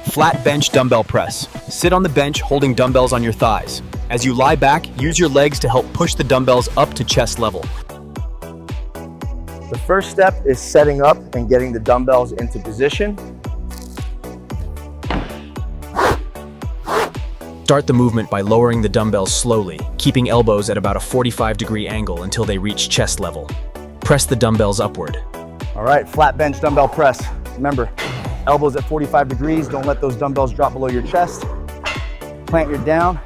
Flat Bench Dumbbell Press. Sit on the bench holding dumbbells on your thighs. As you lie back, use your legs to help push the dumbbells up to chest level. The first step is setting up and getting the dumbbells into position. Start the movement by lowering the dumbbells slowly, keeping elbows at about a 45-degree angle until they reach chest level. Press the dumbbells upward. All right, flat bench dumbbell press. Remember, elbows at 45 degrees. Don't let those dumbbells drop below your chest. Plant your down.